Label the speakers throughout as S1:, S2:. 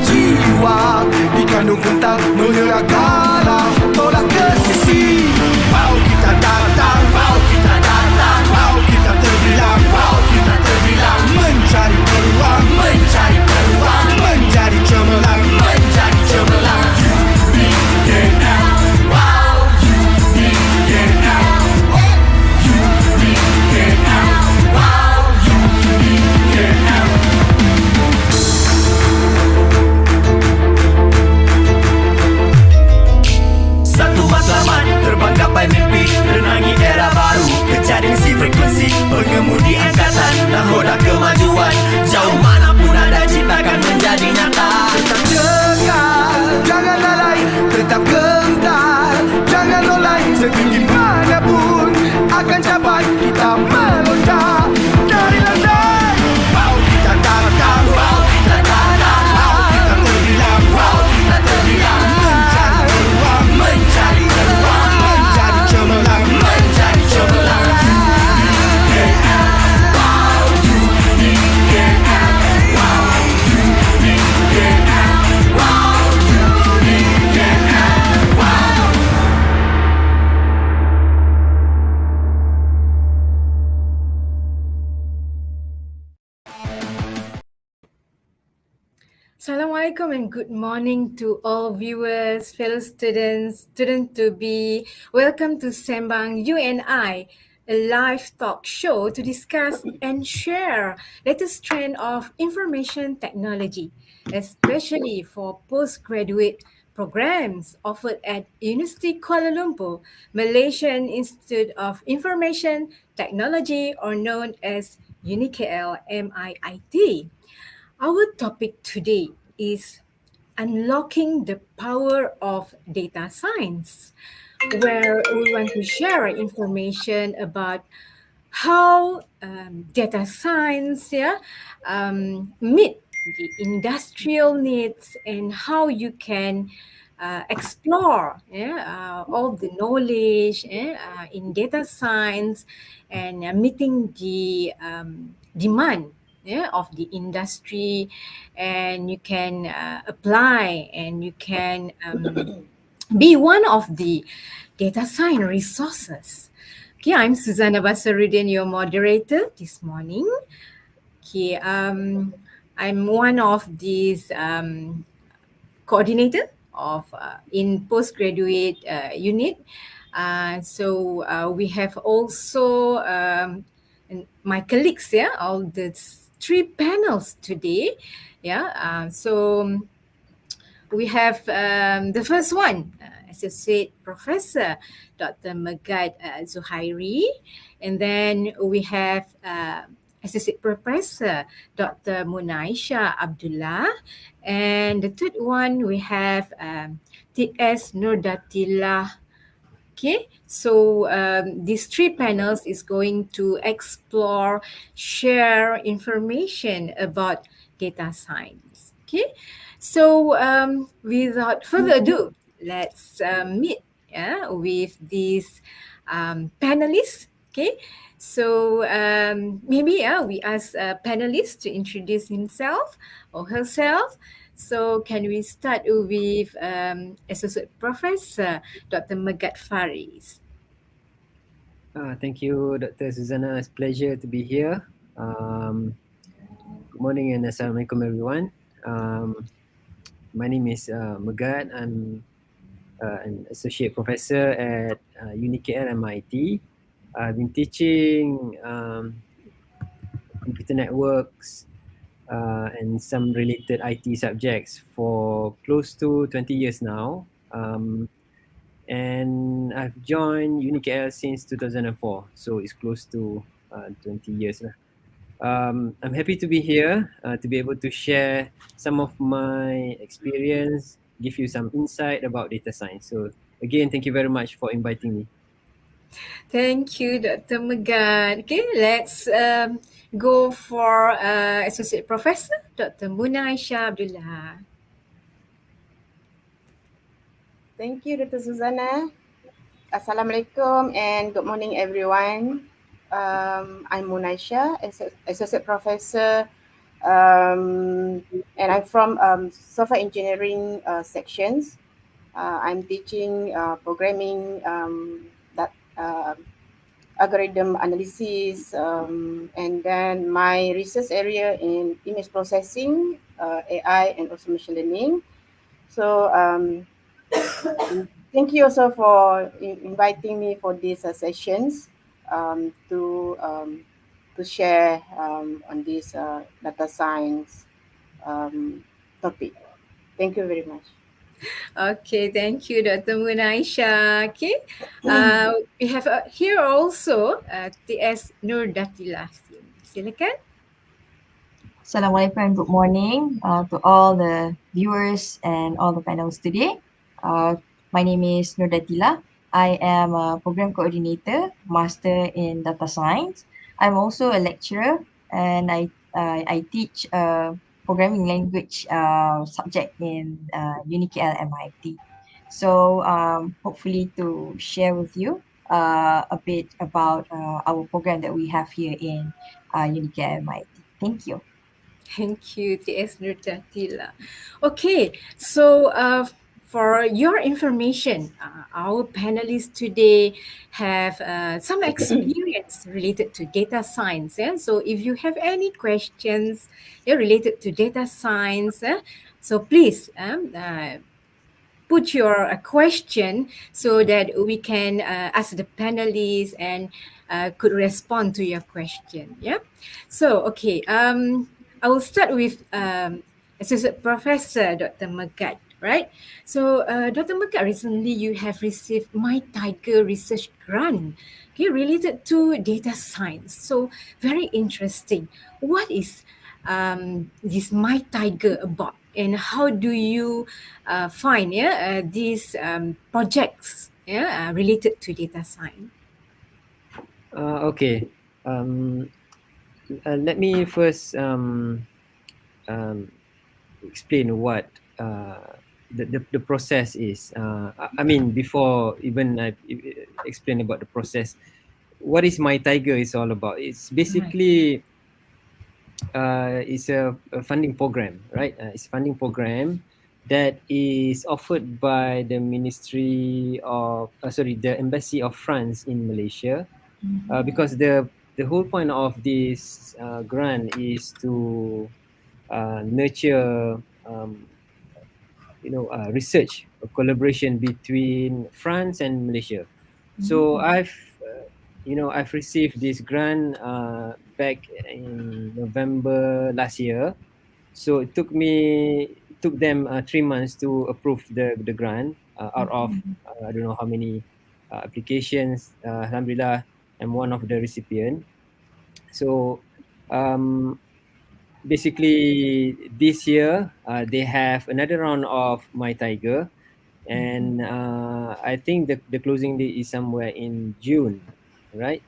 S1: jiwa dikandung kental menyerahkanlah tolak ke sisi. Wow kita datang, wow kita datang, wow kita terbilang, wow kita terbilang mencari peluang, mencari peluang, menjadi cemerlang, menjadi cemerlang. UDKL, wow UDKL, UDKL, wow UDKL. Satu matlamat, terbang gapai mimpi, renangi era baru, kejar misi frekuensi, pengemudi angkatan, nahoda kemajuan, jauh manapun ada ciptakan menjadi nyata. Tetap cekal, jangan lalai, tetap gentar, jangan lolai, setinggi manapun akan capai, kita melonjak dari lantai. Wow kita datang, wow kita datang, wow kita terbilang, wow kita terbilang mencari peluang, mencari peluang, menjadi cemerlang, menjadi cemerlang. UDKL, wow UDKL, wow UDKL, wow UDKL, wow.
S2: Assalamualaikum and good morning to all viewers, fellow students, student-to-be. Welcome to Sembang You and I, a live talk show to discuss and share latest trend of information technology, especially for postgraduate programs offered at University Kuala Lumpur, Malaysian Institute of Information Technology, or known as UniKL MIIT. Our topic today is unlocking the power of data science, where we want to share information about how data science meet the industrial needs and how you can explore all the knowledge in data science and meeting the demand of the industry, and you can apply and you can be one of the data science resources. Okay, I'm Susanna Basarudin, your moderator this morning. Okay, I'm one of these coordinator of in postgraduate unit. So we have also my colleagues, all the three panels today. So we have the first one, Associate Professor Dr. Megat Zuhairi, and then we have Associate Professor Dr. Munaisha Abdullah, and the third one we have T.S. Nurdatillah. Okay, so these three panels is going to explore, share information about data science. Okay, so without further ado, let's meet with these panelists. Okay, so maybe we ask a panelist to introduce himself or herself. So can we start with Associate Professor Dr. Megat Faris?
S3: Thank you, Dr. Susanna. It's a pleasure to be here. Good morning and Assalamualaikum everyone. My name is Megat. I'm an Associate Professor at UniKL MIT. I've been teaching computer networks and some related IT subjects for close to 20 years now. And I've joined UniKL since 2004, so it's close to 20 years now. I'm happy to be here to be able to share some of my experience, give you some insight about data science. So again, thank you very much for inviting me.
S2: Thank you, Dr. Megat. Okay, let's go for Associate Professor Dr. Munaisha Abdullah.
S4: Thank you, Dr. Susanna. Assalamualaikum and good morning, everyone. I'm Munaisha, Associate Professor And I'm from software engineering sections. I'm teaching programming, that algorithm analysis, and then my research area in image processing, AI, and also machine learning. So thank you also for inviting me for these sessions, um, to um, to share on this data science topic. Thank you very much.
S2: Okay, thank you, Dr. Munaisha. Okay, we have here also TS Nur Datila. Silakan.
S5: Assalamualaikum and good morning to all the viewers and all the panels today. My name is Nur Datila. I am a program coordinator, master in data science. I'm also a lecturer and I teach programming language subject in UniKL MIT. So hopefully to share with you a bit about our program that we have here in UniKL MIT. Thank you.
S2: Thank you, TS Nur Datila. Okay, so for your information, our panelists today have some experience related to data science. Yeah? So if you have any questions related to data science, so please put your question so that we can ask the panelists and could respond to your question. Yeah. So okay, I will start with Associate Professor Dr. Megat. Right. So Dr. Megat, recently you have received My Tiger Research Grant. Okay, related to data science. So very interesting. What is this My Tiger about, and how do you find these projects related to data science?
S3: Okay. Um, Let me first um, explain what the process is. I mean, before even I explain about the process, what is My Tiger is all about? It's
S2: Right.
S3: basically it's a funding program, right? It's a funding program that is offered by the Ministry of, the Embassy of France in Malaysia, because the whole point of this grant is to nurture research or collaboration between France and Malaysia. So I've received this grant back in November last year. So it took them 3 months to approve the grant out of I don't know how many applications. Alhamdulillah, I'm one of the recipient. So um, basically this year they have another round of My Tiger, and I think the closing date is somewhere in June, right?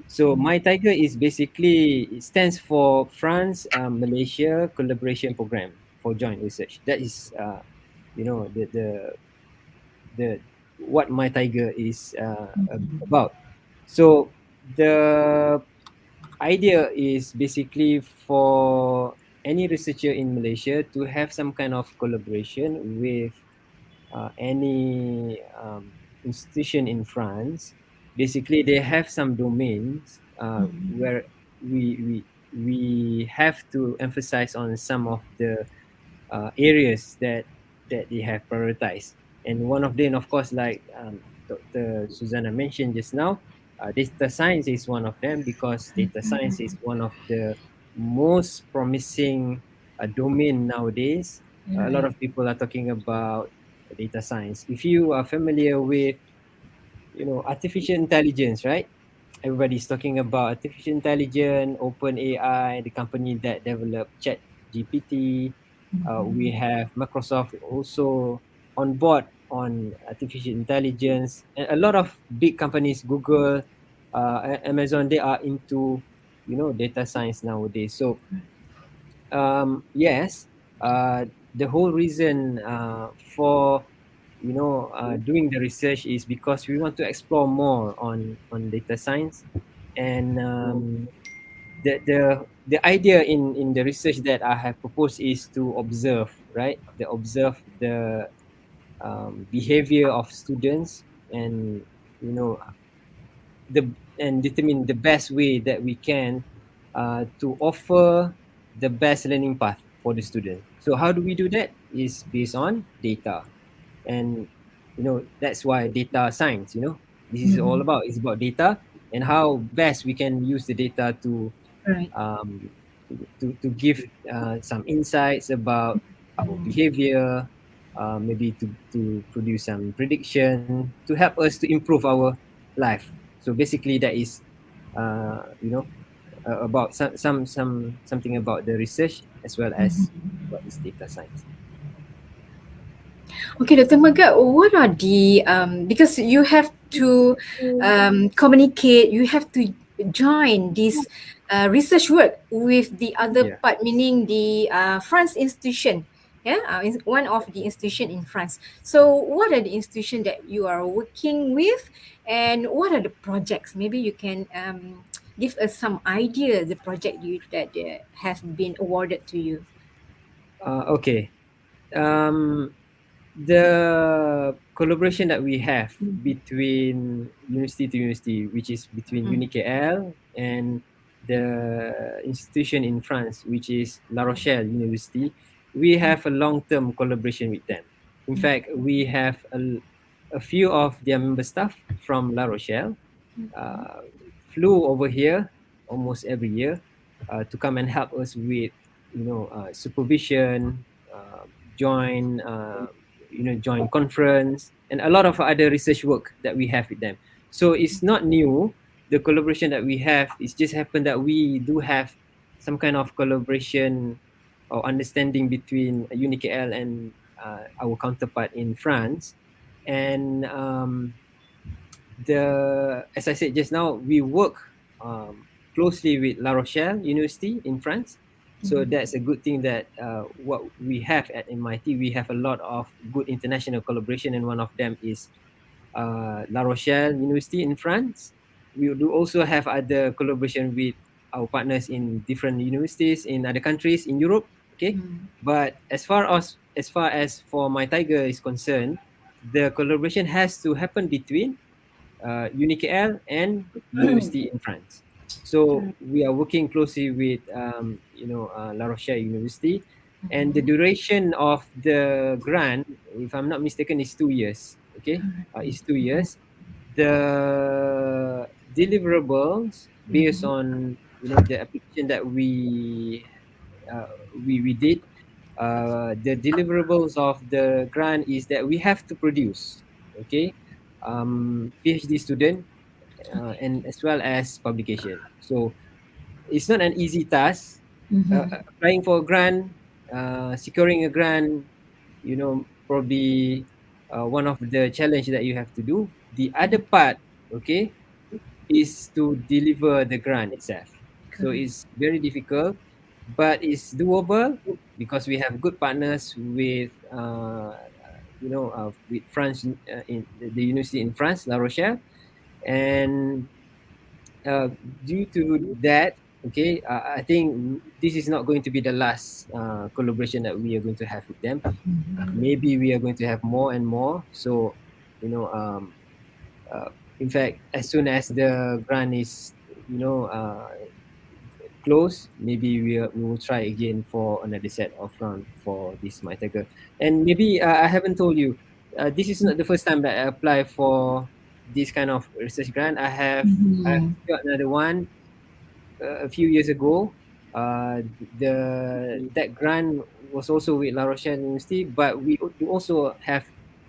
S3: So My Tiger is basically, it stands for France Malaysia Collaboration Program for Joint Research. That is the what My Tiger is about. So the idea is basically for any researcher in Malaysia to have some kind of collaboration with any institution in France. Basically, they have some domains where we have to emphasize on some of the areas that they have prioritized. And one of them, of course, like Dr. Susanna mentioned just now, data science is one of them, because data science is one of the most promising domain nowadays. A lot
S2: Right.
S3: of people are talking about data science. If you are familiar with, artificial intelligence, right? Everybody's talking about artificial intelligence, open AI, the company that developed Chat GPT. We have Microsoft also on board on artificial intelligence, and a lot of big companies, Google, Amazon, they are into data science nowadays. So yes, the whole reason for doing the research is because we want to explore more on data science, and the idea in the research that I have proposed is to observe, right? The observe the behavior of students, and you know the and determine the best way that we can to offer the best learning path for the student. So how do we do that? Is based on data, and that's why data science. This is all about. It's about data and how best we can use the data
S2: Right.
S3: um, to give some insights about our behavior, maybe to produce some prediction to help us to improve our life. So basically, that is about something about the research as well as what is data science.
S2: Okay, Dr. Megat, what are the because you have to communicate, you have to join this research work with the other
S3: Yeah.
S2: part, meaning the France institution. Yeah, one of the institution in France. So, what are the institution that you are working with, and what are the projects? Maybe you can give us some idea the project that have been awarded to you.
S3: Okay. Um, the collaboration that we have between university to university, which is between UniKL and the institution in France, which is La Rochelle University, we have a long-term collaboration with them. In fact, we have a few of their member staff from La Rochelle uh, flew over here almost every year to come and help us with supervision, join join conference, and a lot of other research work that we have with them. So it's not new. The collaboration that we have, it's just happened that we do have some kind of collaboration or understanding between UniKL and our counterpart in France. And as I said just now, we work closely with La Rochelle University in France. So that's a good thing that what we have at MIT, we have a lot of good international collaboration, and one of them is La Rochelle University in France. We do also have other collaboration with our partners in different universities in other countries in Europe. Okay, but as far as for my Tiger is concerned, the collaboration has to happen between UniKL and university in France. So we are working closely with La Rochelle University, and the duration of the grant, if I'm not mistaken, is 2 years. Okay, it's 2 years. The deliverables based on the application that we did. The deliverables of the grant is that we have to produce, okay, PhD student and as well as publication. So it's not an easy task. Applying for a grant, securing a grant, probably one of the challenge that you have to do. The other part, okay, is to deliver the grant itself. So
S2: Correct.
S3: it's very difficult, but it's doable because we have good partners with with France, in the university in France, La Rochelle, and uh, due to that, okay, I think this is not going to be the last collaboration that we are going to have with them. Maybe we are going to have more and more. So, you know, um, uh, in fact, as soon as the grant is, you know, uh, close, maybe we will try again for another set of round for this My Tiger. And maybe I haven't told you, this is not the first time that I apply for this kind of research grant. I have got another one a few years ago. That grant was also with La Rochelle University, but we do also have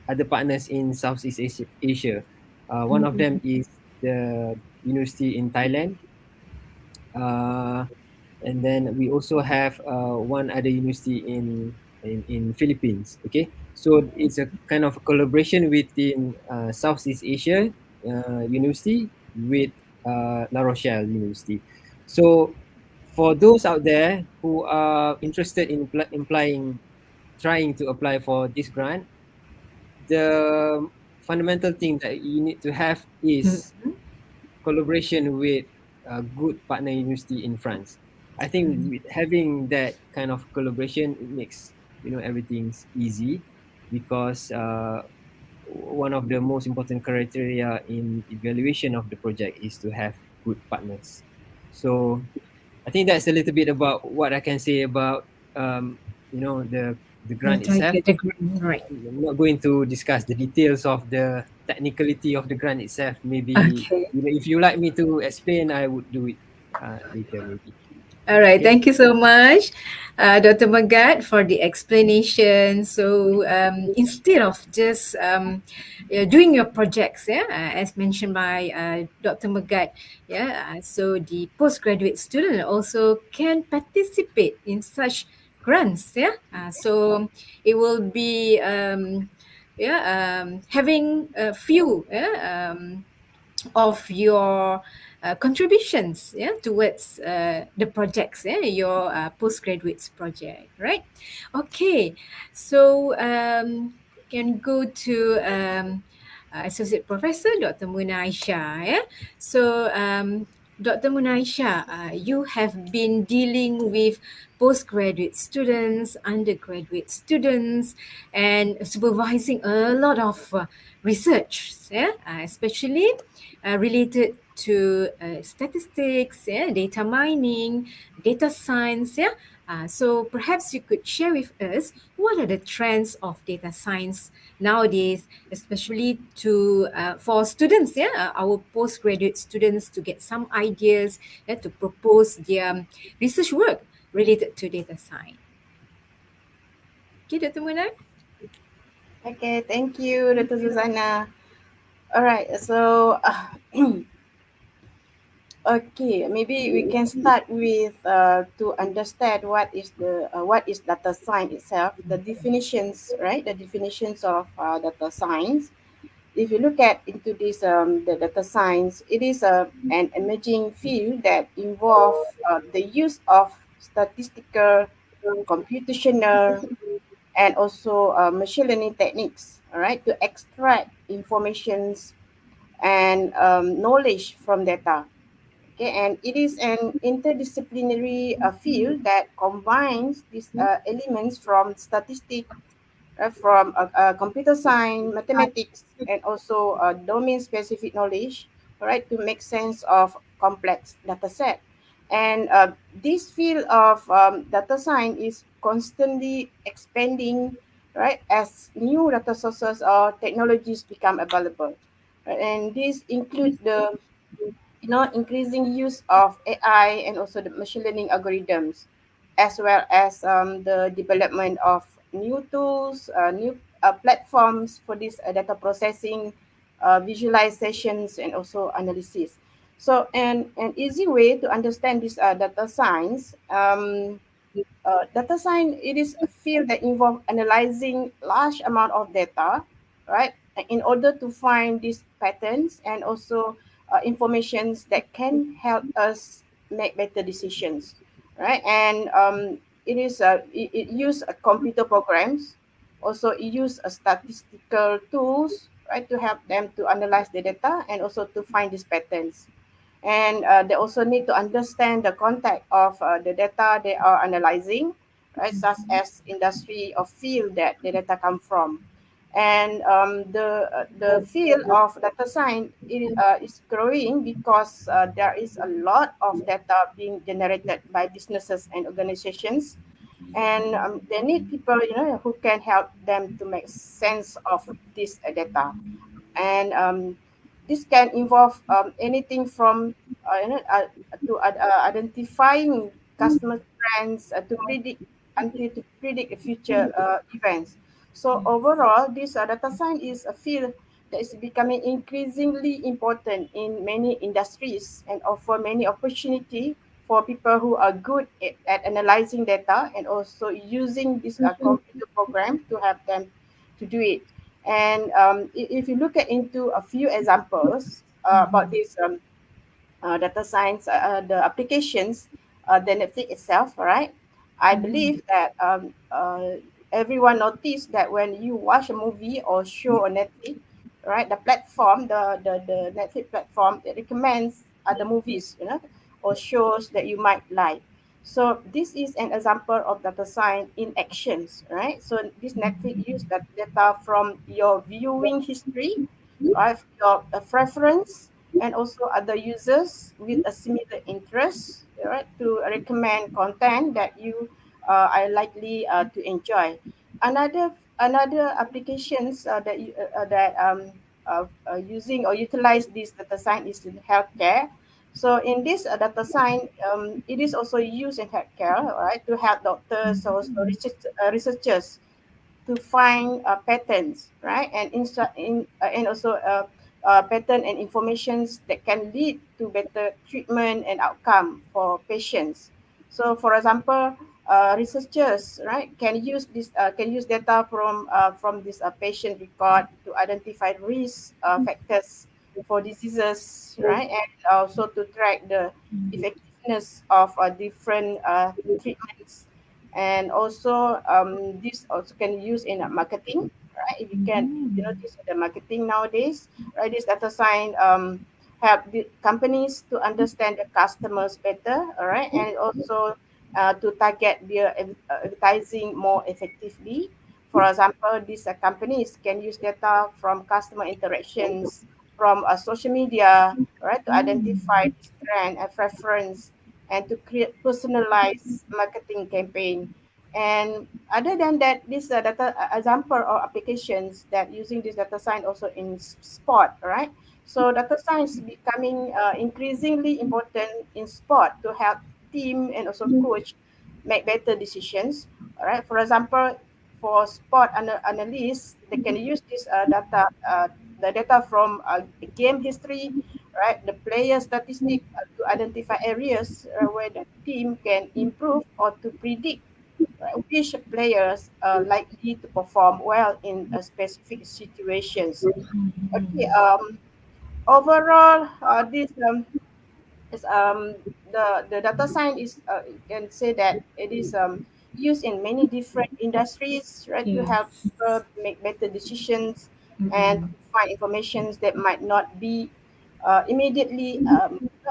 S3: other partners in Southeast Asia. One of them is the university in Thailand, uh, and then we also have one other university in Philippines. Okay, so it's a kind of collaboration within Southeast Asia university with La Rochelle University. So for those out there who are interested in trying to apply for this grant, the fundamental thing that you need to have is collaboration with a good partner university in France. I think with having that kind of collaboration, it makes everything's easy, because one of the most important criteria in evaluation of the project is to have good partners. So I think that's a little bit about what I can say about the grant itself.
S2: The grant, right?
S3: I'm not going to discuss the details of the technicality of the grant itself. Maybe
S2: Okay.
S3: if you like me to explain, I would do it later, maybe.
S2: All right,
S3: Okay.
S2: thank you so much, Dr. Magat, for the explanation. So instead of just doing your projects, yeah, as mentioned by Dr. Magat, yeah, so the postgraduate student also can participate in such grants, yeah. So it will be having a few of your contributions, yeah, towards the projects, yeah, your postgraduates project, right? Okay, so can go to Associate Professor Dr. Munaisha, yeah. So Dr. Munaisha, you have been dealing with postgraduate students, undergraduate students, and supervising a lot of research, yeah, especially related to statistics, yeah, data mining, data science, yeah. So perhaps you could share with us what are the trends of data science nowadays, especially to for students, yeah, our postgraduate students to get some ideas, yeah, to propose their research work related to data science. Okay, Dr. Munai.
S4: Okay, thank you, Dr. Susanna. All right, so okay, maybe we can start with to understand what is data science itself, the definitions, right? The definitions of data science. If you look at into this the data science, it is an emerging field that involve the use of statistical, computational, and also machine learning techniques, all right, to extract informations and knowledge from data. Okay, and it is an interdisciplinary field that combines these elements from statistics, from computer science, mathematics, and also domain-specific knowledge, right, to make sense of complex data set. And this field of data science is constantly expanding, right, as new data sources or technologies become available. Right? And these include the increasing use of AI and also the machine learning algorithms, as well as the development of new tools, new platforms for this data processing, visualizations, and also analysis. So, an easy way to understand this data science, data science, it is a field that involves analyzing large amount of data, right, in order to find these patterns and also informations that can help us make better decisions, right? And it use computer programs, also it use statistical tools, right, to help them to analyze the data and also to find these patterns. And they also need to understand the context of the data they are analyzing, right, such as industry or field that the data come from. And the field of data science is growing because there is a lot of data being generated by businesses and organizations, and they need people who can help them to make sense of this data. And this can involve anything from identifying customer trends to predict the future events. So overall, this data science is a field that is becoming increasingly important in many industries and offer many opportunity for people who are good at analyzing data and also using this computer program to help them to do it. And if you look at into a few examples about this data science, the applications, the Netflix itself, right? I believe that everyone noticed that when you watch a movie or show on Netflix, right, the platform, the Netflix platform, it recommends other movies, or shows that you might like. So this is an example of data science in actions, right? So this Netflix use that data from your viewing history, right, your preference, and also other users with a similar interest, right, to recommend content that you are likely to enjoy. Another applications that using or utilize this data science is in healthcare. So in this data science, it is also used in healthcare, right, to help doctors or researchers to find patterns, right, and and also pattern and informations that can lead to better treatment and outcome for patients. So, for example, researchers, right, can use data from this patient record to identify risk factors for diseases, right, and also to track the effectiveness of different treatments. And also this also can use in marketing, right? If you can, you know, this is the marketing nowadays, right? This data science help the companies to understand the customers better, all right, and also to target their advertising more effectively. For example, these companies can use data from customer interactions from social media, right, to identify this trend and preference and to create personalized marketing campaign. And other than that, this data example or applications that using this data science also in sport, right? So data science is becoming increasingly important in sport to help team and also coach make better decisions. All right. For example, for sport analysts, they can use this the data from game history, right? The player statistic to identify areas where the team can improve or to predict, right, which players are likely to perform well in specific situations. Okay. Overall, this is the data science is you can say that it is used in many different industries, right, to help
S2: Yes.
S4: people make better decisions and to find informations that might not be immediately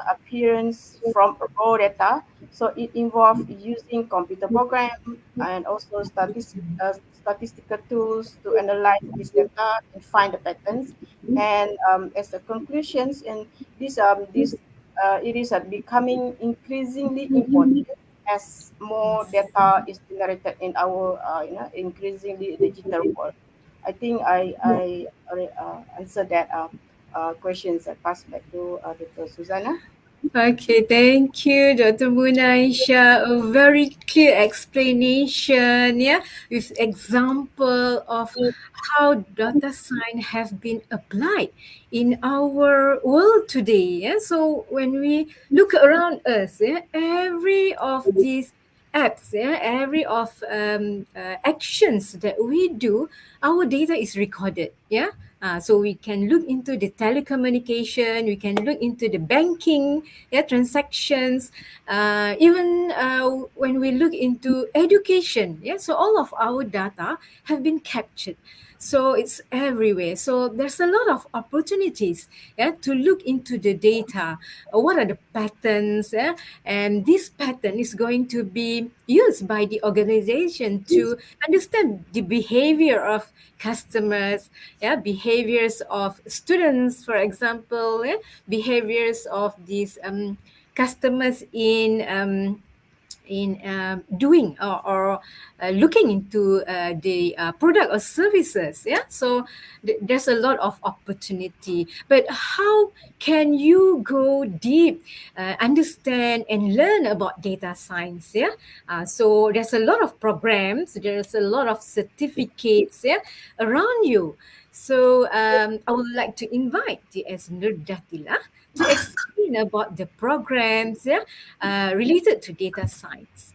S4: appearance from raw data. So it involves using computer program and also statistical tools to analyze this data and find the patterns. And as the conclusions, and this it is becoming increasingly important as more data is generated in our increasingly digital world. I think I already answered that questions. I pass back to Dr. Susanna.
S2: Okay, thank you, Dr. Munaisha. A very clear explanation, yeah, with example of how data science have been applied in our world today. Yeah? So when we look around us, yeah, every of these apps, yeah, every of actions that we do, our data is recorded. Yeah. So we can look into the telecommunication, we can look into the banking, yeah, transactions, even when we look into education, yeah, so all of our data have been captured. So it's everywhere. So there's a lot of opportunities, yeah, to look into the data. What are the patterns? Yeah? And this pattern is going to be used by the organization to understand the behavior of customers, yeah, behaviors of students, for example, yeah, behaviors of these customers in doing or looking into the product or services. Yeah, so there's a lot of opportunity, but how can you go deep, understand and learn about data science? Yeah, so there's a lot of programs, there's a lot of certificates, yeah, around you. So I would like to invite DS Nurdatila to explain about the programs, yeah, related to data science.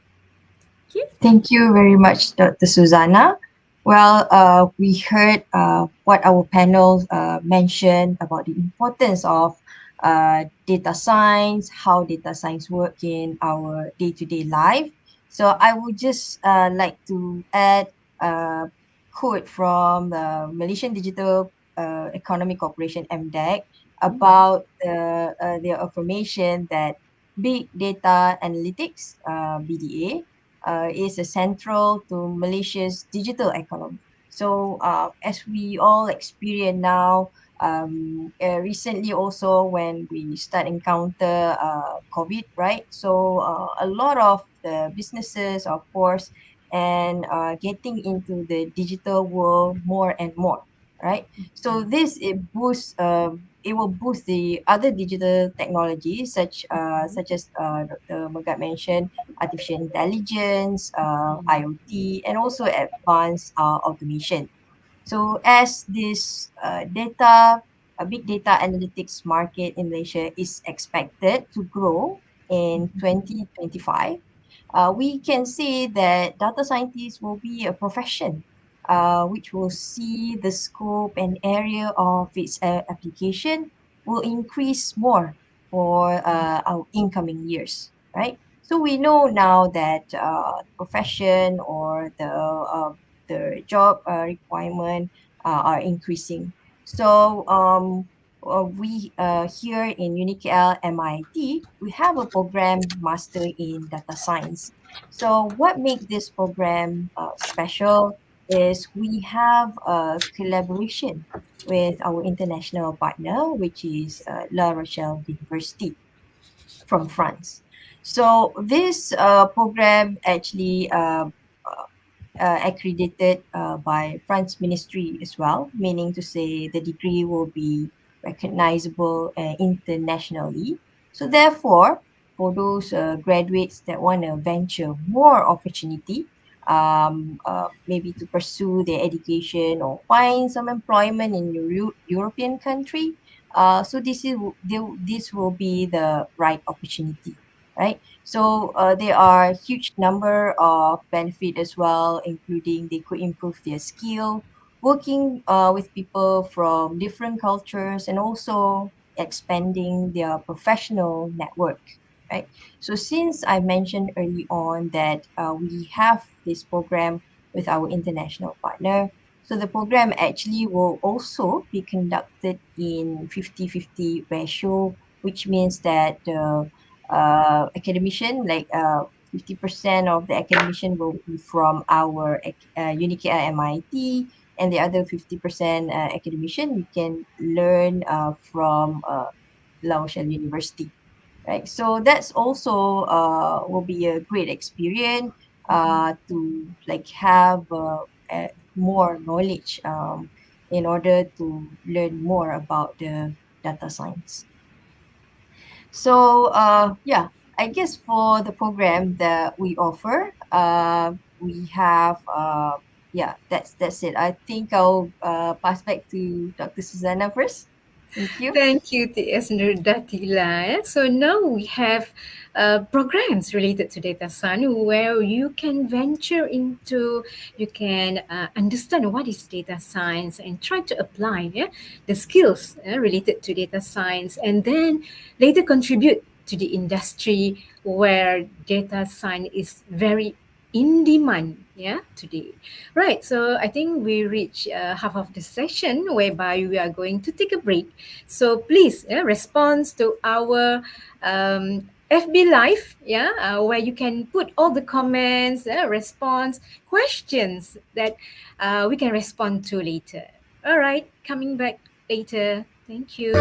S2: Okay.
S5: Thank you very much, Dr. Susanna. Well, we heard what our panel mentioned about the importance of data science, how data science work in our day-to-day life. So I would just like to add a quote from the Malaysian Digital Economic Corporation (MDEC) about their affirmation that big data analytics, BDA, is central to Malaysia's digital economy. So, as we all experience now, recently also when we start encounter COVID, right? So, a lot of the businesses, of course, and getting into the digital world more and more, right? So this it will boost the other digital technologies such as Dr. Megat mentioned, artificial intelligence, IoT, and also advanced automation. So as this big data analytics market in Malaysia is expected to grow in 2025, we can see that data scientists will be a profession which will see the scope and area of its application will increase more for our incoming years, right? So we know now that profession or the job requirement are increasing. So we here in UniKL MIT, we have a program master in data science. So what makes this program special is we have a collaboration with our international partner, which is La Rochelle University from France. So this program actually accredited by France Ministry as well, meaning to say the degree will be recognizable internationally. So therefore, for those graduates that want to venture more opportunity, maybe to pursue their education or find some employment in European country, so this will be the right opportunity, right? So there are huge number of benefit as well, including they could improve their skill, working with people from different cultures, and also expanding their professional network, right? So since I mentioned early on that we have this program with our international partner, so the program actually will also be conducted in 50-50 ratio, which means that the academician, like 50% of the academician will be from our Unicare MIT, and the other 50% academician we can learn from La Rochelle University, right? So that's also will be a great experience to like have more knowledge in order to learn more about the data science. So yeah, I guess for the program that we offer, we have yeah, that's it. I think I'll pass back to Dr. Susanna first. Thank you.
S2: Thank you, T.S. Nurdatila. So now we have programs related to data science where you can venture into, you can understand what is data science and try to apply the skills related to data science, and then later contribute to the industry where data science is very in demand today. Right, so I think we reach half of the session whereby we are going to take a break. So please respond to our FB Live, where you can put all the comments, response, questions that we can respond to later. All right, coming back later. Thank you.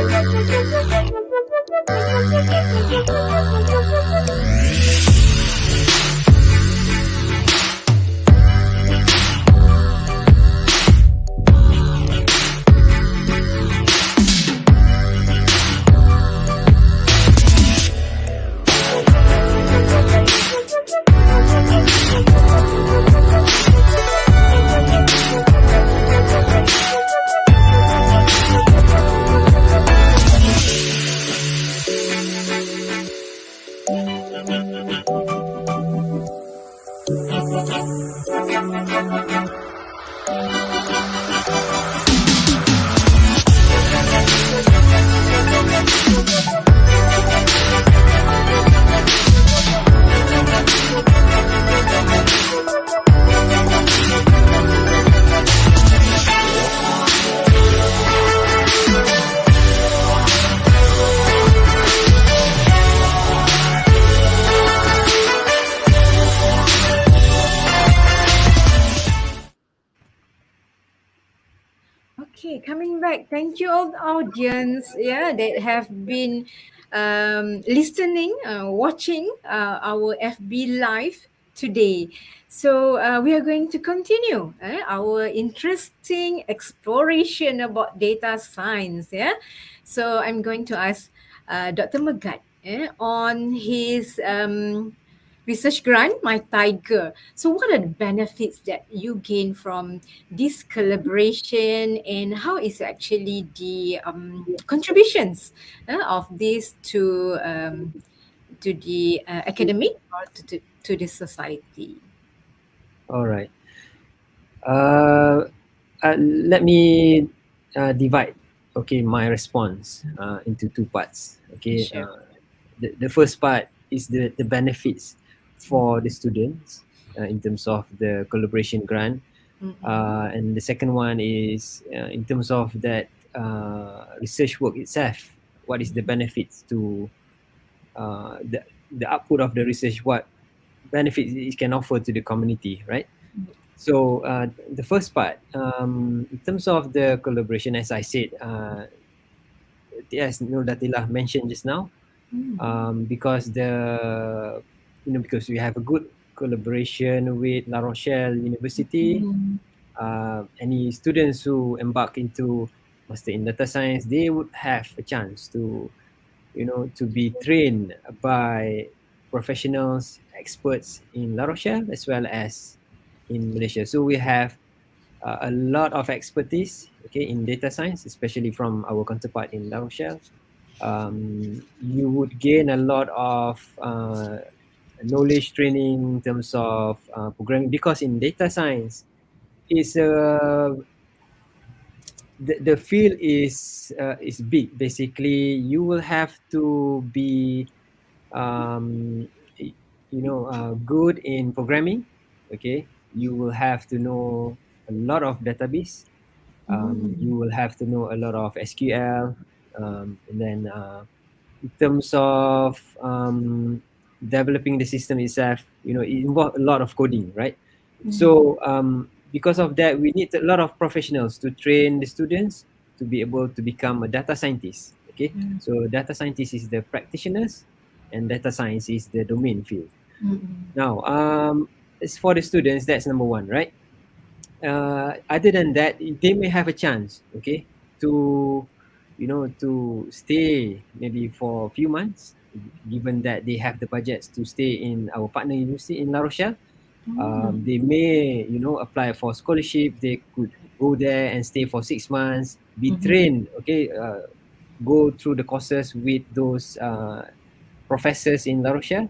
S2: right. Thank you all the audience. Yeah, that have been listening, watching our FB live today. So we are going to continue our interesting exploration about data science. Yeah. So I'm going to ask Dr. Megat on his research grant, My Tiger. So, what are the benefits that you gain from this collaboration, and how is actually the contributions of this to the academic or to the society?
S3: All right. Uh, Let me divide my response into two parts.
S2: Sure.
S3: The first part is the benefits for the students in terms of the collaboration grant,
S2: Mm-mm.
S3: and the second one is in terms of that research work itself. What is the benefits to the output of the research? What benefits it can offer to the community, right? So the first part, in terms of the collaboration, as I said, as Nur Datillah mentioned just now, because because we have a good collaboration with La Rochelle University. Any students who embark into master in data science, they would have a chance to to be trained by professionals, experts in La Rochelle as well as in Malaysia. So we have a lot of expertise, in data science, especially from our counterpart in La Rochelle. You would gain a lot of knowledge training in terms of programming, because in data science, is the field is big. Basically, you will have to be um, good in programming. Okay, you will have to know a lot of database. You will have to know a lot of SQL, and then in terms of developing the system itself, it involves a lot of coding, right? So because of that, we need a lot of professionals to train the students to be able to become a data scientist. Okay, so data scientist is the practitioners, and data science is the domain field. Now, as for the students, that's number one, right? Other than that, they may have a chance, to to stay maybe for a few months, given that they have the budgets to stay in our partner university in La Rochelle. They may apply for scholarship. They could go there and stay for 6 months, be trained, go through the courses with those professors in La Rochelle.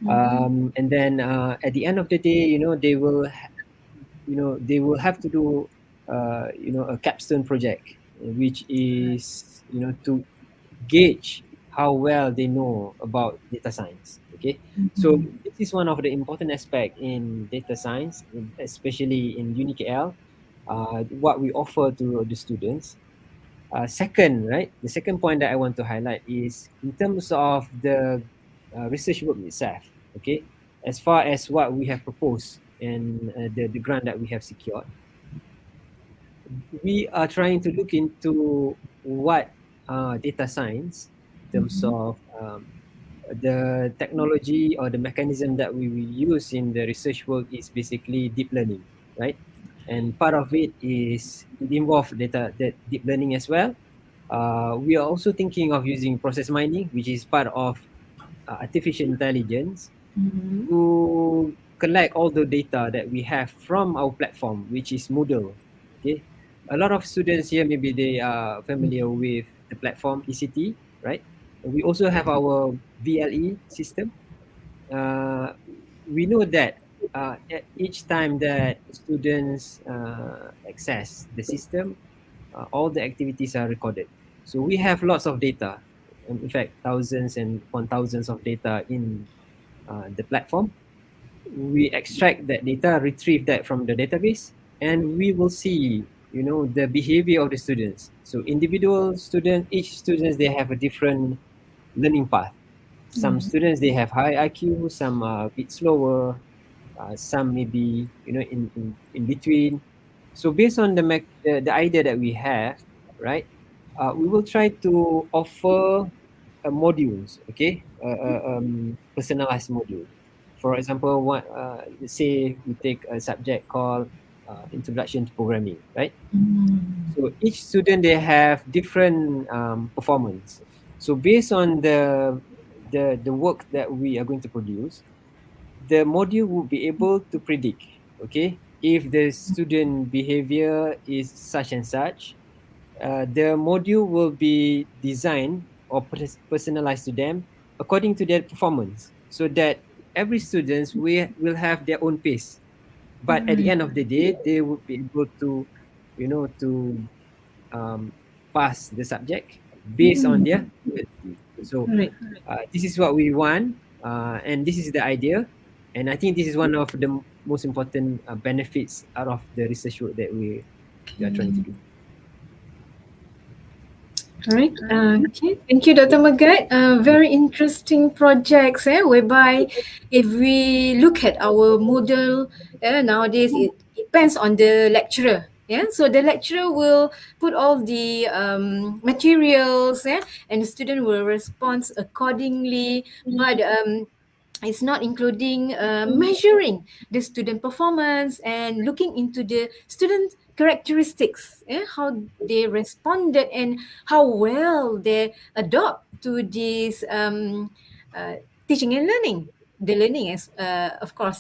S3: And then at the end of the day, they will have to do a capstone project, which is to gauge how well they know about data science. Okay, so this is one of the important aspect in data science, especially in UniKL. What we offer to the students. Second, right, the second point that I want to highlight is in terms of the research work itself. Okay, as far as what we have proposed and the grant that we have secured, we are trying to look into what data science in terms of the technology or the mechanism that we will use in the research work is basically deep learning, right? And part of it is it involves data that deep learning as well. We are also thinking of using process mining, which is part of artificial intelligence, to collect all the data that we have from our platform, which is Moodle. Okay, a lot of students here maybe they are familiar with the platform ECT, right? We also have our VLE system. Uh, we know that at each time that students access the system, all the activities are recorded. So we have lots of data, in fact, thousands and upon thousands of data in the platform. We extract that data, retrieve that from the database, and we will see, the behavior of the students. So individual student, each students, they have a different learning path. Some students they have high IQ, some are a bit slower, some maybe in between. So based on the idea that we have, right? We will try to offer modules, okay, personalized module. For example, let's say we take a subject called Introduction to Programming, right? So each student they have different performance. So based on the work that we are going to produce, the module will be able to predict, okay, if the student behavior is such and such, the module will be designed or personalized to them according to their performance, so that every students will have their own pace. But at the end of the day, they will be able to, to um, pass the subject based on their ability. So
S2: Right.
S3: this is what we want, and this is the idea, and I think this is one of the most important benefits out of the research work that we are trying to do.
S2: All right. Okay. Thank you, Dr. Magat. Very interesting projects, whereby if we look at our model, nowadays it depends on the lecturer. Yeah. So the lecturer will put all the materials, and the student will respond accordingly. But it's not including measuring the student performance and looking into the student characteristics, how they responded and how well they adopt to this teaching and learning, the learning as of course,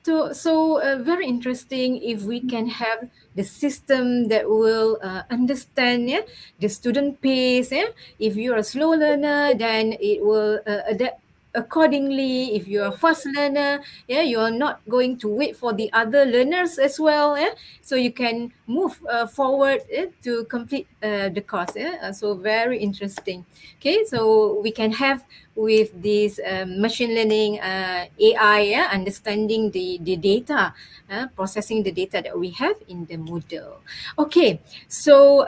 S2: so very interesting if we can have the system that will understand, the student pace, if you're a slow learner then it will adapt accordingly. If you're a fast learner, you're not going to wait for the other learners as well, so you can move forward to complete the course, so very interesting. Okay, so we can have with this machine learning, AI, understanding the data, processing the data that we have in the model. Okay, so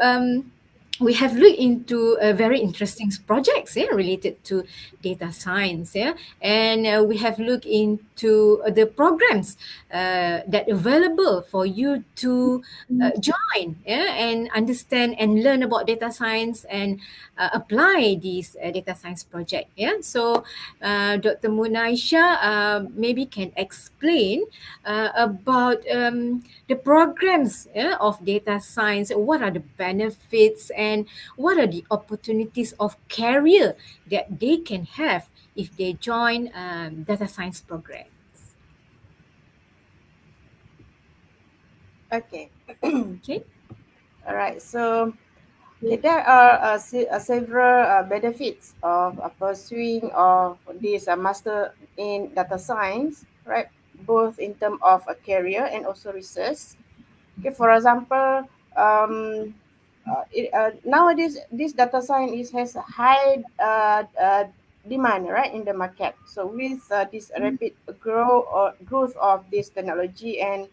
S2: we have looked into very interesting projects, related to data science, and we have looked into the programs that available for you to join, and understand and learn about data science and apply this data science project. Yeah, so Dr. Munaisha maybe can explain about the programs, of data science. What are the benefits and what are the opportunities of career that they can have if they join data science programs?
S4: Okay.
S2: Okay.
S4: All right. So okay, there are several benefits of pursuing of this master in data science, right? Both in terms of a career and also research. Okay, for example, nowadays this data science has a high demand, right, in the market. So with this rapid growth of this technology and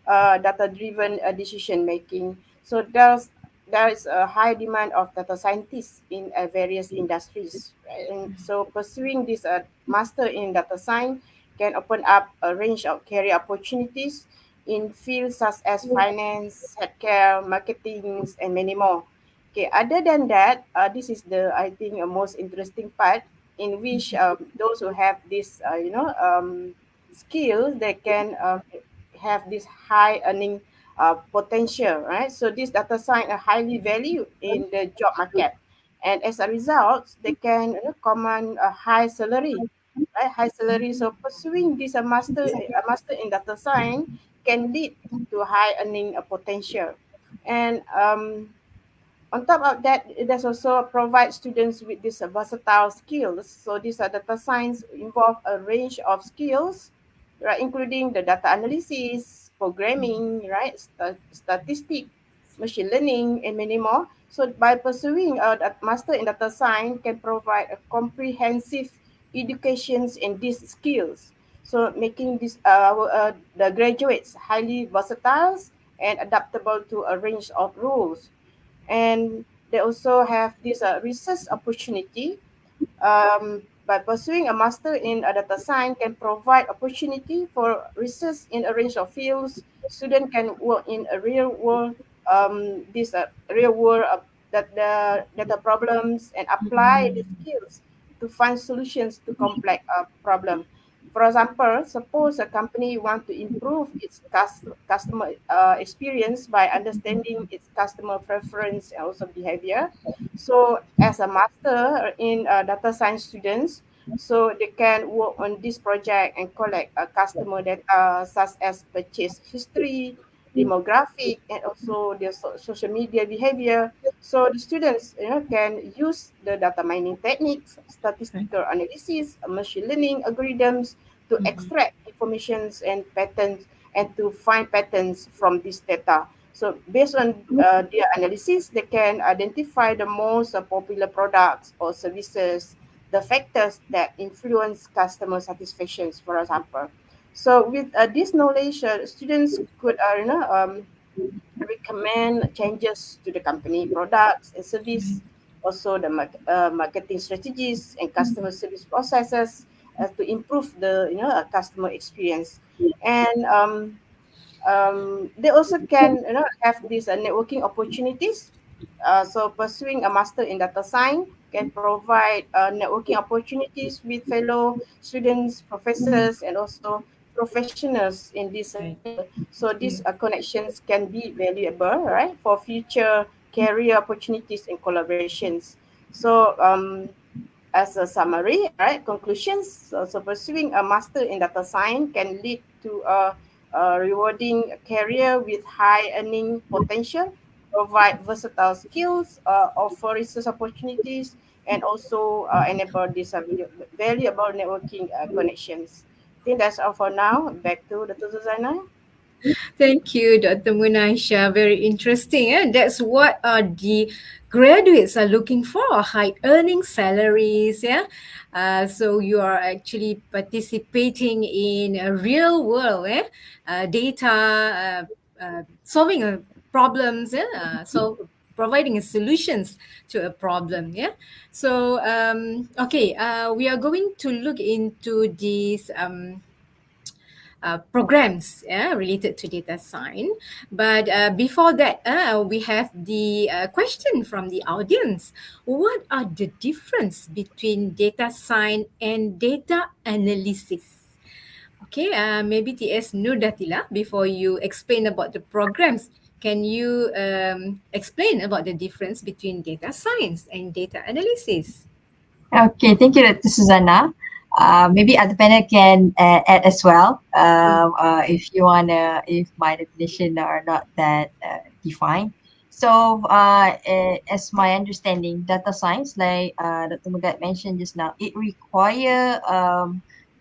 S4: data-driven decision making. So there is a high demand of data scientists in various industries, right? And so pursuing this master in data science can open up a range of career opportunities in fields such as finance, healthcare, marketing, and many more. Okay, other than that, this is the I think most interesting part in which those who have this skill they can have this high earning potential, right? So these data science are highly valued in the job market, and as a result, they can command a high salary, right? High salary. So pursuing this a master in data science can lead to high earning potential, and on top of that, it does also provide students with these versatile skills. So these are data science involve a range of skills, right, including the data analysis, programming, right, statistics, machine learning, and many more. So by pursuing a master in data science can provide a comprehensive educations in these skills. So making the graduates highly versatile and adaptable to a range of roles, and they also have this research opportunity. By pursuing a master in data science can provide opportunity for research in a range of fields. Student can work in a real world the data problems and apply the skills to find solutions to complex problem. For example, suppose a company want to improve its customer experience by understanding its customer preference and also behavior. So, as a master in data science students, so they can work on this project and collect customer data such as purchase history, demographic, and also their social media behavior. So the students, can use the data mining techniques, statistical analysis, machine learning algorithms to extract informations and patterns and to find patterns from this data. So based on their analysis, they can identify the most popular products or services, the factors that influence customer satisfactions, for example. So with this knowledge, students could recommend changes to the company products and service, also the marketing strategies and customer service processes to improve the customer experience. And they also can have these networking opportunities. So pursuing a master in data science can provide networking opportunities with fellow students, professors, and also professionals in this field. So these connections can be valuable, right, for future career opportunities and collaborations. So as a summary, right, conclusions. So pursuing a master in data science can lead to a rewarding career with high earning potential, provide versatile skills, offer research opportunities, and also enable these valuable networking connections. I think that's all for now. Back to the Susanna.
S2: Thank you, Dr. Munaisha. Very interesting. That's what the graduates are looking for, high earning salaries. Yeah. So you are actually participating in a real world data, solving problems, so providing solutions to a problem. Yeah. So, okay, we are going to look into these. Programs related to data science. But before that, we have the question from the audience. What are the difference between data science and data analysis? Okay, maybe TS Nurdatila, before you explain about the programs, can you explain about the difference between data science and data analysis?
S5: Okay, thank you, Dr. Susanna. Maybe other panel can add as well. If you wanna, if my definition are not that defined. So, as my understanding, data science, like Dr. Mugat mentioned just now, it require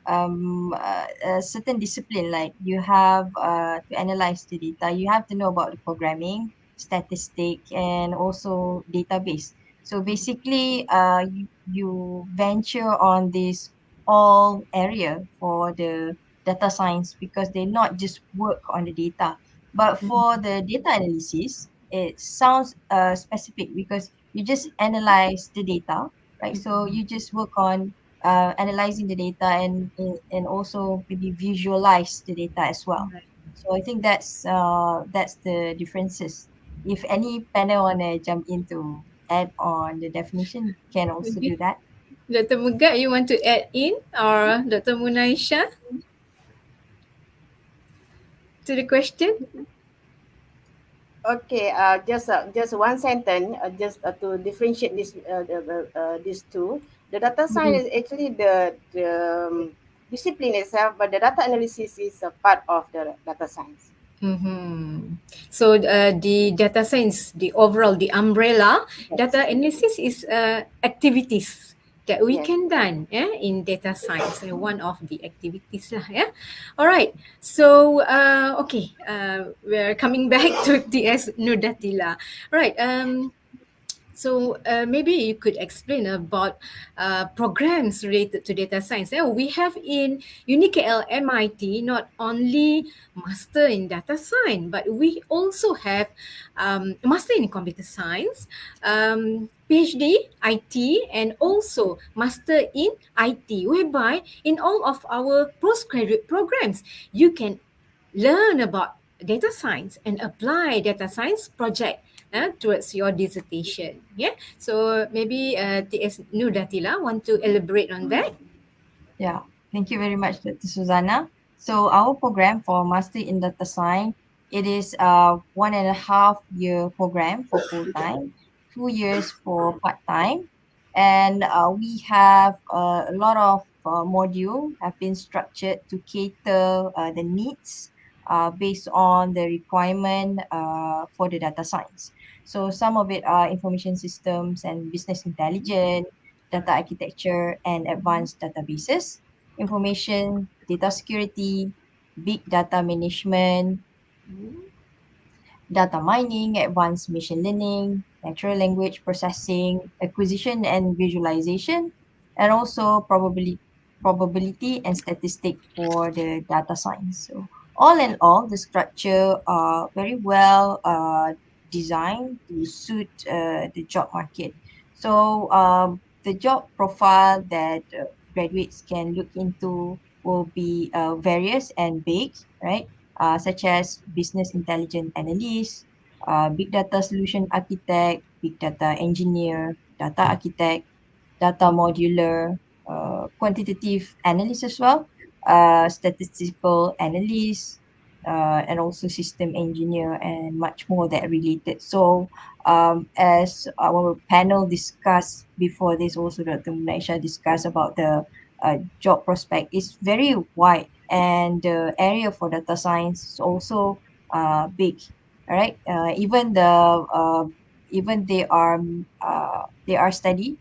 S5: a certain discipline. Like you have to analyze the data, you have to know about the programming, statistic, and also database. So basically, you venture on this all area for the data science because they not just work on the data. But for the data analysis, it sounds specific because you just analyze the data, right? So you just work on analyzing the data and also maybe visualize the data as well. So I think that's the differences. If any panel wanna jump into add on the definition, can also do
S2: Maybe
S5: that.
S2: Dr. Mugat, you want to add in, or Dr. Munaisha, to the question?
S4: Okay, just one sentence, just to differentiate these two. The data science is actually the discipline itself, but the data analysis is a part of the data science.
S2: Mm-hmm. So the data science, the overall, the umbrella,
S4: Yes,
S2: data analysis is activities that we
S4: yes.
S2: can done in data science. One of the activities lah, yeah. All right. So okay, we're coming back to TS Nurdatila. All right. So maybe you could explain about programs related to data science. We have in UniKL MIT not only master in data science, but we also have master in computer science, PhD IT, and also master in IT. Whereby in all of our postgraduate programs, you can learn about data science and apply data science project towards your dissertation. Yeah. So maybe TS Nudatila want to elaborate on that.
S5: Yeah, thank you very much, Dr. Susanna. So our program for Master in Data Science, it is a 1.5 year program for full time, 2 years for part time, and we have a lot of module have been structured to cater the needs based on the requirement for the data science. So some of it are information systems and business intelligence, data architecture, and advanced databases, information, data security, big data management, data mining, advanced machine learning, natural language processing, acquisition and visualization, and also probability and statistic for the data science. So all in all, the structure are very well designed to suit the job market. So the job profile that graduates can look into will be various and big, right? Such as business intelligence analyst, big data solution architect, big data engineer, data architect, data modular, quantitative analyst as well, statistical analyst, and also system engineer and much more that related. So as our panel discussed before this, also Dr. Munaisha discussed about the job prospect is very wide, and the area for data science is also big. All right, even they are study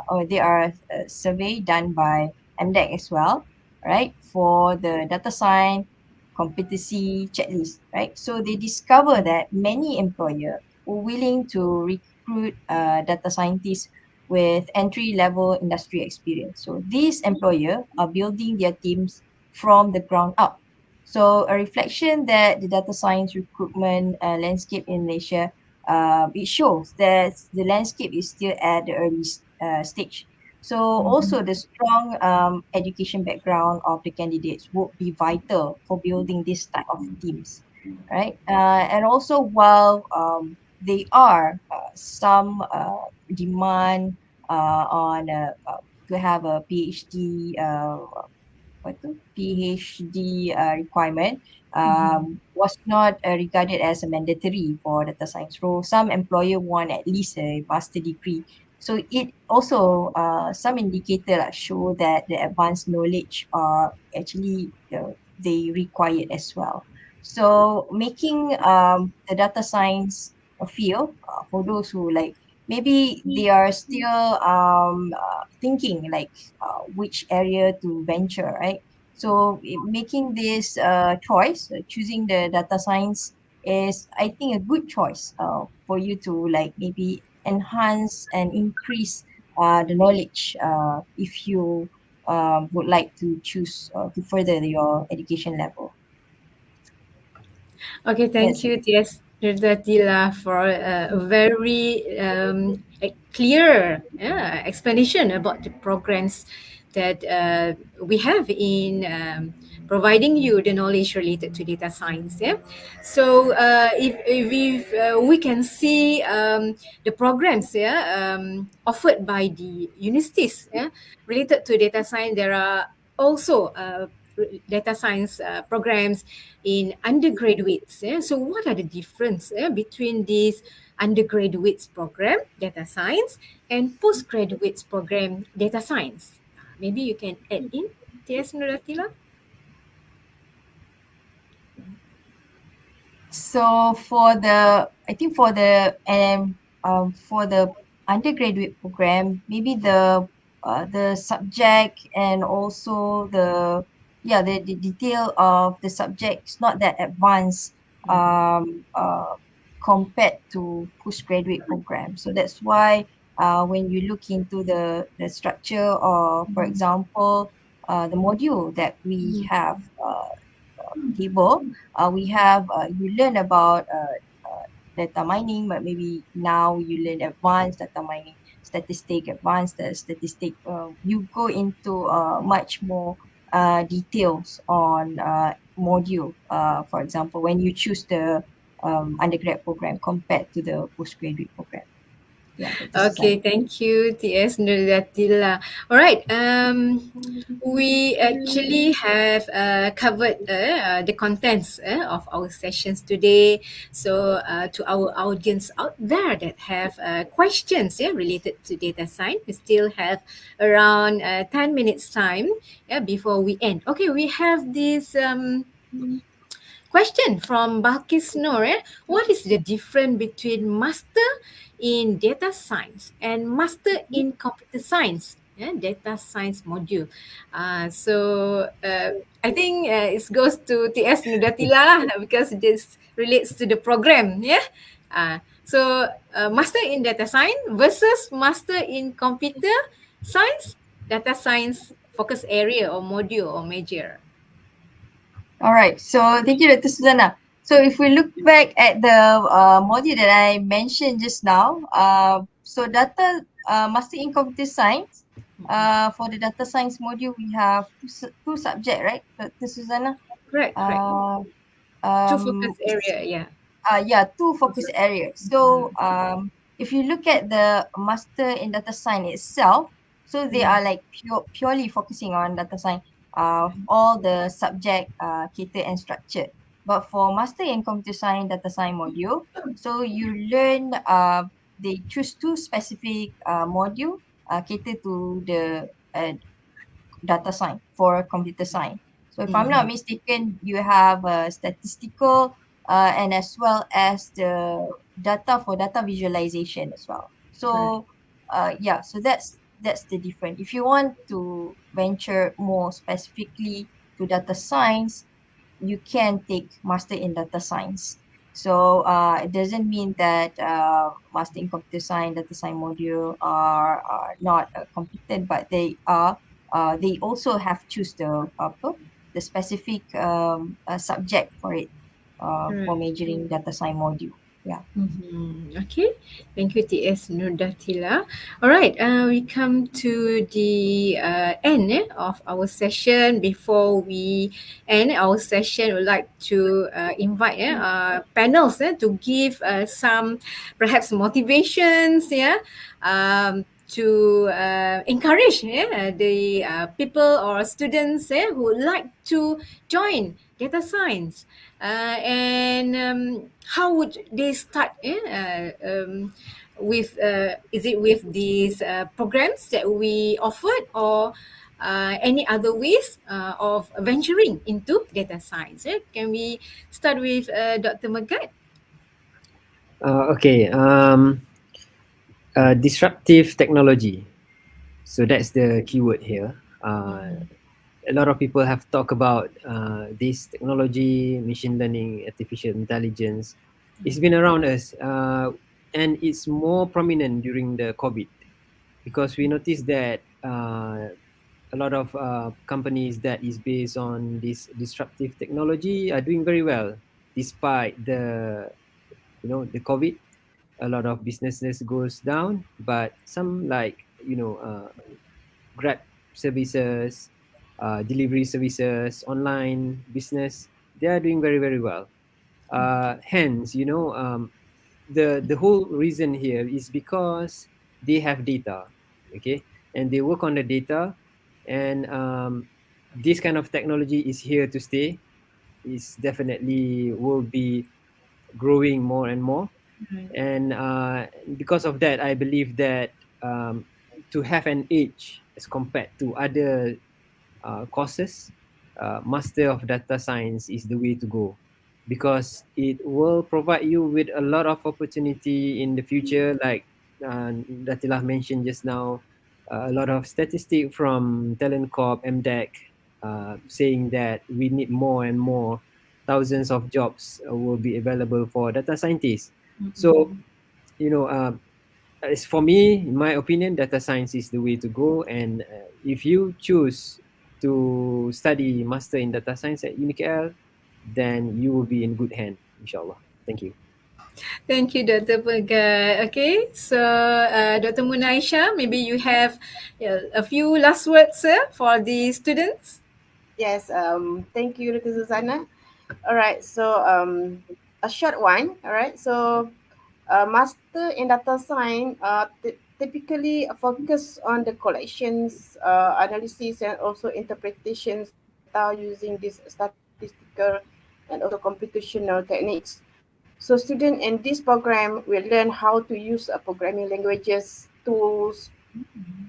S5: or they are a survey done by MDEC as well, right? For the data science competency checklist, right? So they discover that many employer were willing to recruit data scientists with entry level industry experience. So these employer are building their teams from the ground up. So a reflection that the data science recruitment landscape in Malaysia, it shows that the landscape is still at the early stage. So also the strong education background of the candidates would be vital for building this type of teams, right? And also while they are some demand on to have a PhD what tu PhD requirement was not regarded as a mandatory for data science role. Some employer want at least a master degree. So it also some indicator show that the advanced knowledge are actually they required as well. So making the data science a field for those who like maybe they are still thinking like which area to venture, right? So making this choice, choosing the data science is, I think, a good choice for you to like maybe enhance and increase the knowledge if you would like to choose to further your education level.
S2: Okay, thank
S5: That's
S2: you,
S5: it.
S2: TS Nirdatila, for a very a clear explanation about the programs that we have in providing you the knowledge related to data science. Yeah. So if we can see the programs offered by the universities related to data science, there are also data science programs in undergraduates. So what are the difference between these undergraduates program data science and postgraduates program data science? Maybe you can add in, TS Nuratila.
S5: So I think for the undergraduate program, maybe the subject and also the detail of the subject is not that advanced compared to postgraduate program. So that's why when you look into the structure or for example the module that we have table, we have you learn about data mining, but maybe now you learn advanced data mining, advanced statistic. You go into much more details on module. For example, when you choose undergrad program compared to the postgraduate program. Yeah, Dr.
S2: Okay,
S5: Susan.
S2: thank you, TS Nurdatila. All right. We actually have covered the contents of our sessions today. So, to our audience out there that have questions, related to data science, we still have around 10 minutes time, before we end. Okay, we have this. Question from Balkis Noor. What is the difference between master in data science and master in computer science? Data science module. I think it goes to TS Nudatila lah, because this relates to the program. Yeah. Master in data science versus master in computer science, data science focus area or module or major.
S5: All right. So thank you, Dr. Susanna. So if we look back at the module that I mentioned just now, so data master in computer science, for the data science module, we have two subject, right, Dr. Susanna?
S2: Correct.
S5: Uh,
S2: Two focus area, yeah.
S5: yeah, two focus areas. So if you look at the master in data science itself, so they are like purely focusing on data science, all the subject catered and structured. But for master in computer science data science module, so you learn they choose two specific module catered to the data science for computer science. So if I'm not mistaken, you have statistical and as well as the data for data visualization as well.
S2: Right.
S5: So yeah, so that's the difference. If you want to venture more specifically to data science, you can take master in data science. So it doesn't mean that master in computer science, data science module are not competent, but they are. They also have choose the the specific subject for it for
S2: Right.
S5: majoring data science module. Yeah.
S2: Okay, thank you, TS Nurdatila. All right, we come to the end of our session. Before we end our session, we'd like to invite panels to give some perhaps motivations, to encourage the people or students who would like to join data science. And how would they start with is it with these programs that we offered, or any other ways of venturing into data science? Can we start with Dr. Megat?
S3: Okay. Disruptive technology. So that's the keyword here. A lot of people have talked about this technology, machine learning, artificial intelligence. It's been around us, and it's more prominent during the COVID, because we noticed that a lot of companies that is based on this disruptive technology are doing very well despite the COVID. A lot of businesses goes down, but some, like Grab services, delivery services, online business, they are doing very, very well. Hence, the whole reason here is because they have data, okay, and they work on the data, and this kind of technology is here to stay. Is definitely will be growing more and more, and because of that, I believe that to have an edge as compared to other courses, Master of Data Science is the way to go, because it will provide you with a lot of opportunity in the future, like Datilah mentioned just now. A lot of statistic from Talent Corp, MDEC, saying that we need more and more thousands of jobs will be available for data scientists. So, you know, as for me, in my opinion, data science is the way to go. And if you choose to study master in data science at UniKL, then you will be in good hand, inshallah. Thank you.
S2: Thank you, Dr. Megat. Okay, so Dr. Munaisha, maybe you have a few last words for the students.
S4: Yes, thank you, Dr. Susanna. All right, so a short one. All right. So, master in data science typically focus on the collections, analysis, and also interpretations of data using these statistical and also computational techniques. So, students in this program will learn how to use programming languages, tools,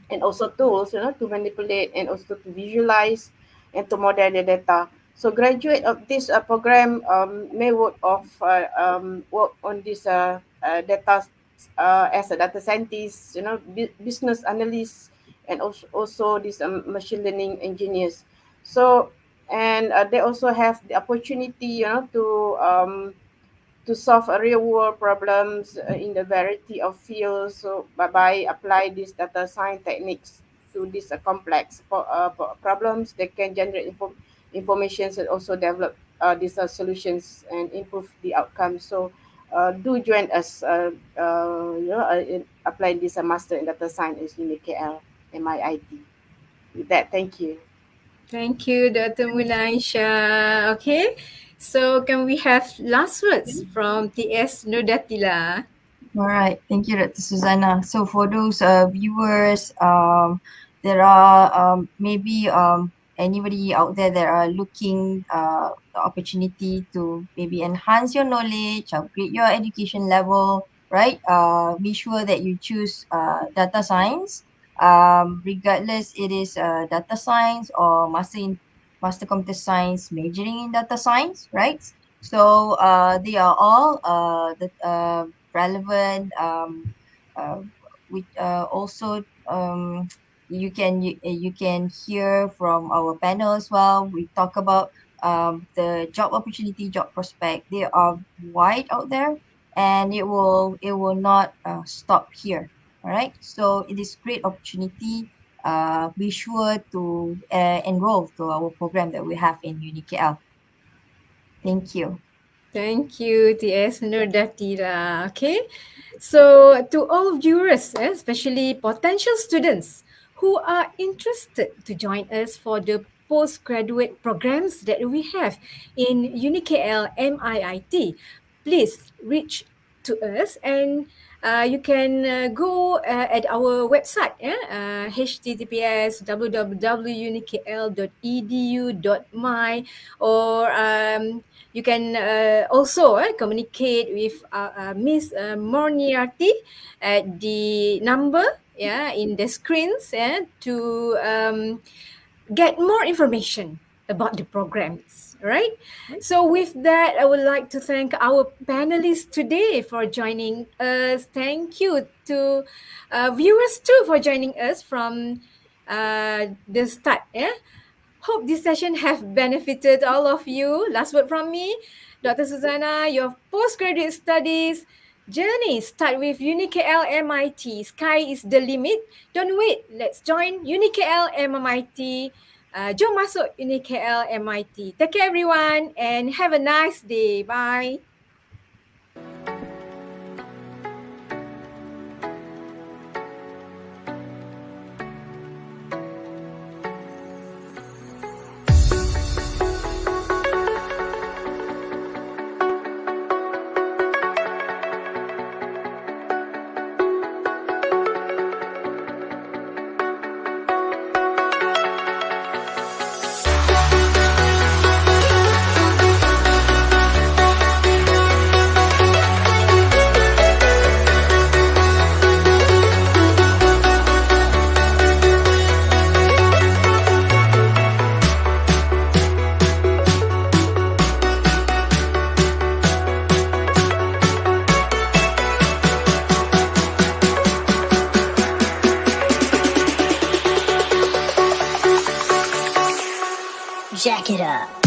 S4: and also tools, to manipulate and also to visualize and to model the data. So graduate of this program may work on this data as a data scientist, business analyst, and also this machine learning engineers. So and they also have the opportunity, to solve a real world problems in the variety of fields. So by apply these data science techniques to these complex problems, they can generate informations and also develop these solutions and improve the outcome. So do join us, in applying this master in data science in KL MIIT. With that, thank you.
S2: Thank you, Dr. Mulaisha. Okay, so can we have last words from TS Nudatila?
S5: All right, thank you, Dr. Susanna. So for those viewers, there are maybe anybody out there that are looking the opportunity to maybe enhance your knowledge, upgrade your education level, right? Be sure that you choose data science, regardless it is data science or master computer science majoring in data science, right? So they are all relevant. We also you can hear from our panel as well. We talk about the job opportunity, job prospect. They are wide out there, and it will not stop here. All right. So it is great opportunity. Be sure to enroll to our program that we have in UniKL. Thank you.
S2: Thank you, TS Nurdatira. Okay, so to all viewers, especially potential students who are interested to join us for the postgraduate programs that we have in UniKL MIIT, please reach to us and you can go at our website, https www.unikl.edu.my, or you can also communicate with Miss Morniarty at the number, in the screens, to get more information about the programs, right? So with that, I would like to thank our panelists today for joining us. Thank you to viewers too for joining us from the start. Hope this session have benefited all of you. Last word from me, Dr. Susanna, your postgraduate studies journey start with UniKL MIT. Sky is the limit. Don't wait. Let's join UniKL MIT. Jom masuk UniKL MIT. Take care everyone and have a nice day. Bye.
S1: Jack it up.